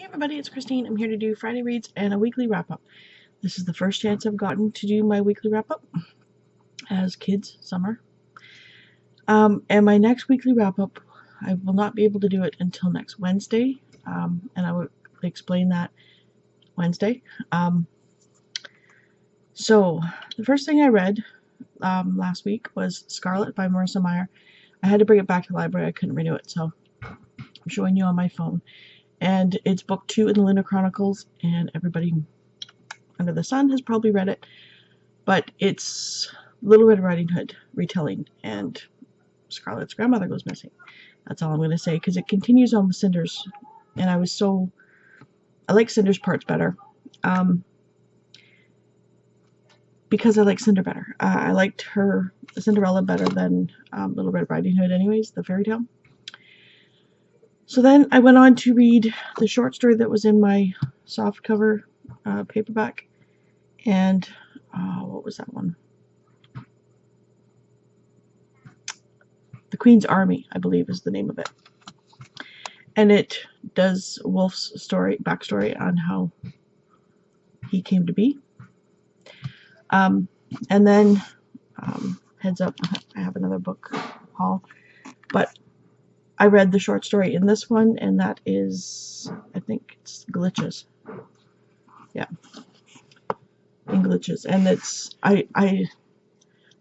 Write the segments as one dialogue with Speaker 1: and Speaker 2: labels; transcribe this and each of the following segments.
Speaker 1: Hey everybody, it's Christine. I'm here to do Friday reads and a weekly wrap-up. This is the first chance I've gotten to do my weekly wrap-up as kids summer. And my next weekly wrap-up, I will not be able to do it until next Wednesday, and I will explain that Wednesday. So the first thing I read last week was Scarlet by Marissa Meyer. I had to bring it back to the library. I couldn't renew it, so I'm showing you on my phone. And it's book 2 in the Lunar Chronicles, and everybody under the sun has probably read it, but it's Little Red Riding Hood retelling, and Scarlet's grandmother goes missing. That's all I'm going to say, because it continues on with Cinder's, and I like Cinder's parts better, because I like Cinder better. I liked her Cinderella better than Little Red Riding Hood anyways, the fairy tale. So then I went on to read the short story that was in my softcover paperback, and what was that one? The Queen's Army, I believe, is the name of it. And it does Wolf's backstory on how he came to be. And then, heads up, I have another book haul, but I read the short story in this one, and that is, I think it's Glitches. Yeah, in Glitches. And I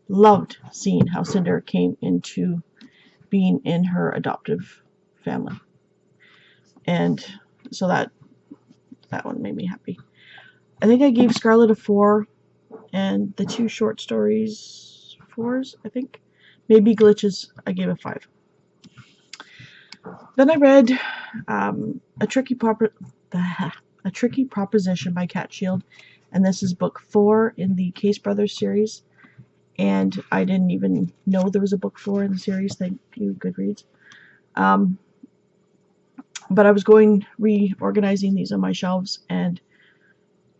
Speaker 1: loved seeing how Cinder came into being in her adoptive family. And so that one made me happy. I think I gave Scarlet a 4, and the 2 short stories 4s, I think. Maybe Glitches I gave a 5. Then I read a Tricky Proposition by Cat Shield, and this is book 4 in the Case Brothers series, and I didn't even know there was a book 4 in the series. Thank you, Goodreads. But I was reorganizing these on my shelves, and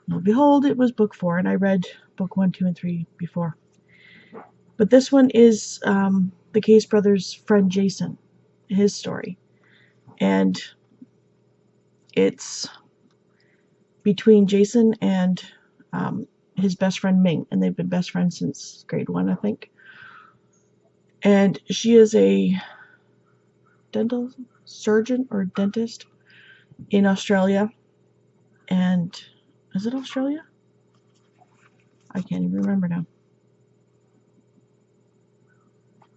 Speaker 1: lo and behold, it was book 4, and I read book 1, 2, and 3 before. But this one is the Case Brothers' friend Jason, his story. And it's between Jason and his best friend Ming, and they've been best friends since grade 1, I think. And she is a dental surgeon or dentist in Australia. And is it Australia? I can't even remember now.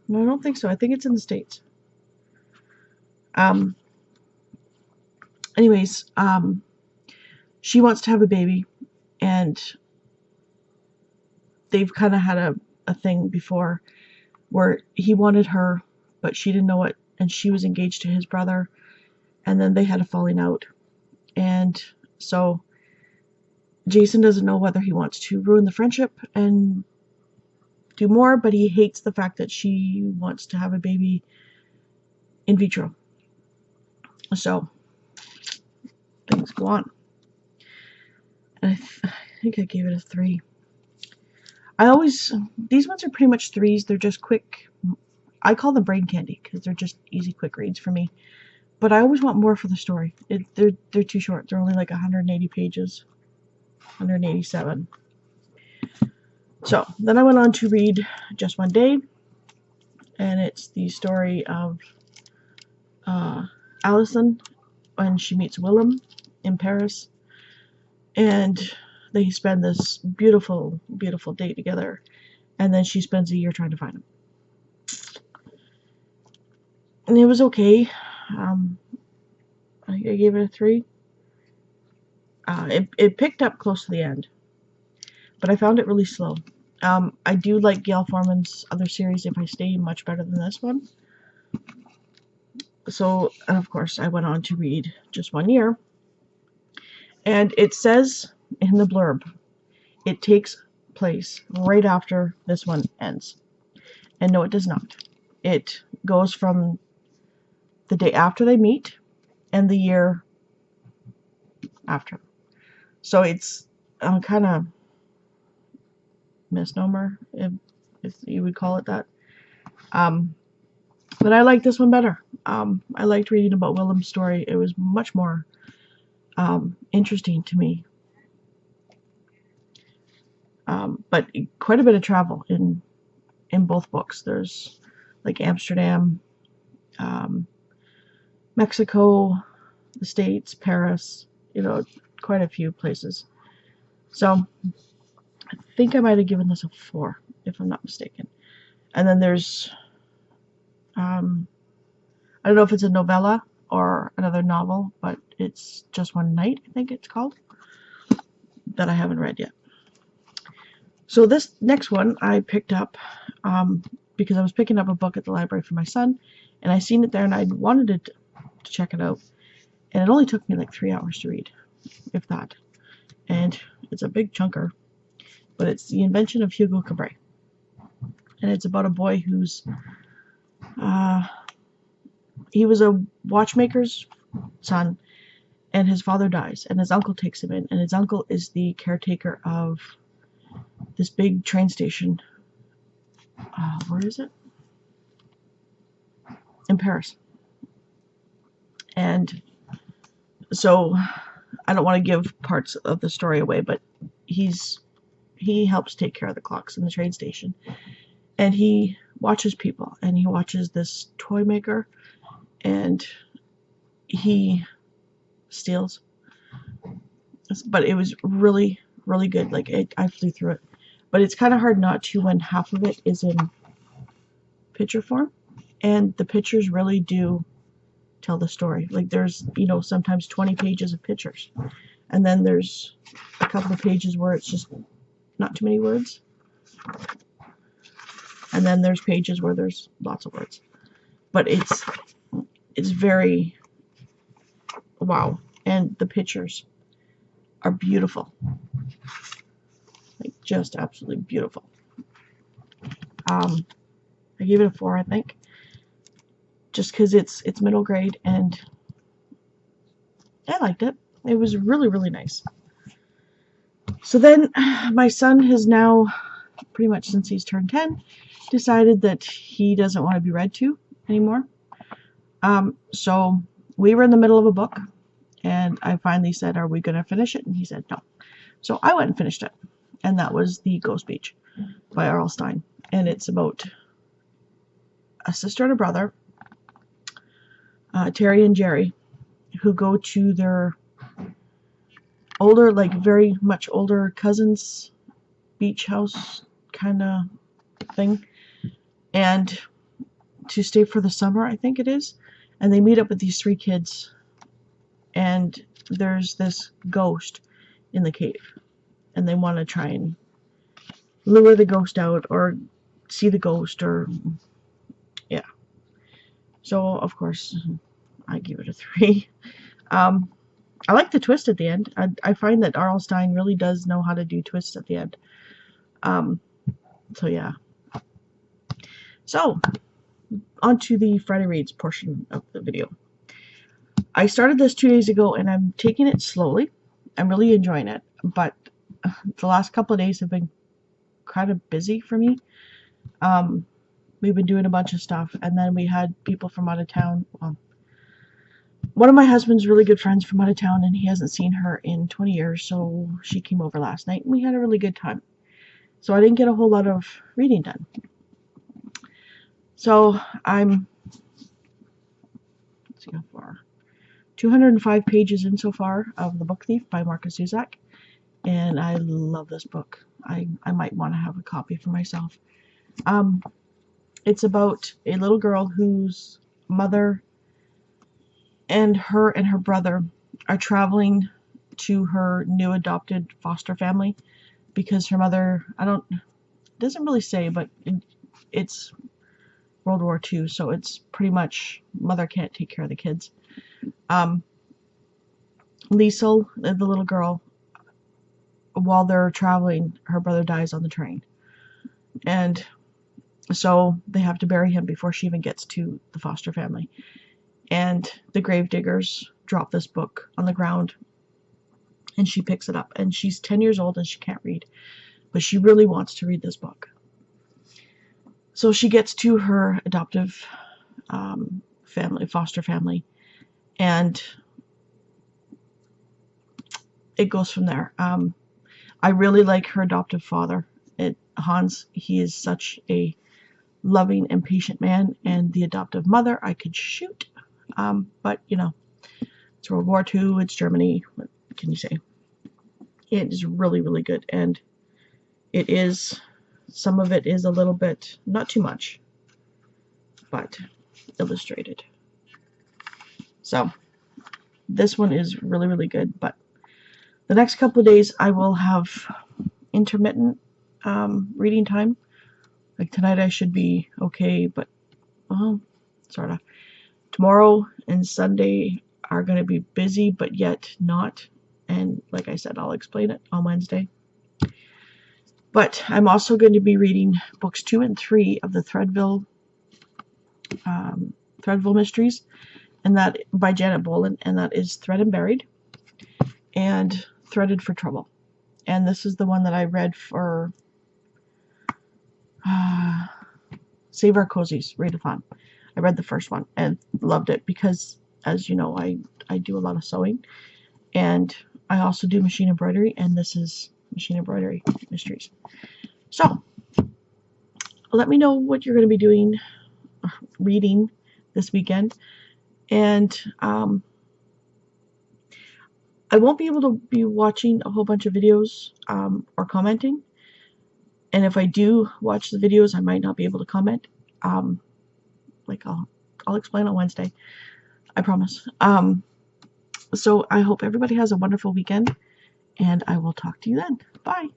Speaker 1: No, I don't think so. I think it's in the States. Anyways, she wants to have a baby, and they've kind of had a thing before where he wanted her, but she didn't know it, and she was engaged to his brother, and then they had a falling out. And so Jason doesn't know whether he wants to ruin the friendship and do more, but he hates the fact that she wants to have a baby in vitro. So things go on. And I think I gave it a 3. These ones are pretty much 3s. They're just quick. I call them brain candy because they're just easy, quick reads for me. But I always want more for the story. They're too short. They're only like 180 pages. 187. So then I went on to read Just One Day, and it's the story of Allison when she meets Willem in Paris, and they spend this beautiful, beautiful date together, and then she spends a year trying to find him. And it was okay. I gave it a 3. It picked up close to the end, but I found it really slow. I do like Gail Forman's other series, If I Stay, much better than this one. So, and of course, I went on to read Just One Year. And it says in the blurb, it takes place right after this one ends. And no, it does not. It goes from the day after they meet and the year after. So it's kind of misnomer, if you would call it that. But I like this one better. I liked reading about Willem's story. It was much more interesting to me. But quite a bit of travel in both books. There's like Amsterdam, Mexico, the States, Paris, quite a few places. So I think I might have given this a 4, if I'm not mistaken. And then there's, I don't know if it's a novella or another novel, but it's Just One Night, I think it's called, that I haven't read yet. So this next one I picked up because I was picking up a book at the library for my son, and I seen it there, and I wanted to check it out. And it only took me like 3 hours to read, if that. And it's a big chunker, but it's The Invention of Hugo Cabret. And it's about a boy who's, he was a watchmaker's son, and his father dies, and his uncle takes him in, and his uncle is the caretaker of this big train station. Where is it? In Paris. And so I don't want to give parts of the story away, but he helps take care of the clocks in the train station, and he watches people, and he watches this toy maker, and he steals. But it was really, really good. Like, I flew through it, but it's kind of hard not to when half of it is in picture form, and the pictures really do tell the story. Like, there's sometimes 20 pages of pictures, and then there's a couple of pages where it's just not too many words, and then there's pages where there's lots of words. But it's very wow, and the pictures are beautiful, like just absolutely beautiful. I gave it a 4, I think, just because it's middle grade, and I liked it. It was really, really nice. So then my son has now, pretty much since he's turned 10, decided that he doesn't want to be read to anymore. So we were in the middle of a book, and I finally said, "Are we going to finish it?" And he said no. So I went and finished it, and that was The Ghost Beach by R.L. Stine. And it's about a sister and a brother, Terry and Jerry, who go to their older, like very much older cousin's beach house kind of thing, and to stay for the summer, I think it is. And they meet up with these 3 kids, and there's this ghost in the cave, and they want to try and lure the ghost out or see the ghost, or yeah. So of course I give it a 3. I like the twist at the end. I find that R.L. Stine really does know how to do twists at the end. So yeah. So on to the Friday Reads portion of the video. I started this 2 days ago, and I'm taking it slowly. I'm really enjoying it, but the last couple of days have been kind of busy for me. We've been doing a bunch of stuff, and then we had people from out of town. Well, one of my husband's really good friends from out of town, and he hasn't seen her in 20 years, so she came over last night, and we had a really good time. So I didn't get a whole lot of reading done. So I'm, let's see how far, 205 pages in so far of The Book Thief by Marcus Zusak, and I love this book. I might want to have a copy for myself. It's about a little girl whose mother and her brother are traveling to her new adopted foster family because her mother, it doesn't really say, but it's World War II, so it's pretty much mother can't take care of the kids. Liesel, the little girl, while they're traveling, her brother dies on the train, and so they have to bury him before she even gets to the foster family. And the gravediggers drop this book on the ground, and she picks it up, and she's 10 years old and she can't read, but she really wants to read this book. So she gets to her adoptive family, foster family, and it goes from there. I really like her adoptive father, Hans. He is such a loving and patient man, and the adoptive mother I could shoot. But you know, it's World War II, it's Germany, what can you say? It is really, really good, and it is, some of it is a little bit, not too much, but illustrated. So this one is really, really good, but the next couple of days I will have intermittent reading time. Like tonight I should be okay, but sort of. Tomorrow and Sunday are going to be busy, but yet not. And like I said, I'll explain it on Wednesday. But I'm also going to be reading books 2 and 3 of the Threadville Mysteries, and that by Janet Boland, and that is Thread and Buried and Threaded for Trouble. And this is the one that I read for Save Our Cozies readathon. I read the first one and loved it because, as you know, I do a lot of sewing, and I also do machine embroidery, and this is Machine Embroidery Mysteries. So let me know what you're going to be doing, reading this weekend, and I won't be able to be watching a whole bunch of videos or commenting, and if I do watch the videos I might not be able to comment. Like I'll explain on Wednesday, I promise. So I hope everybody has a wonderful weekend, and I will talk to you then. Bye.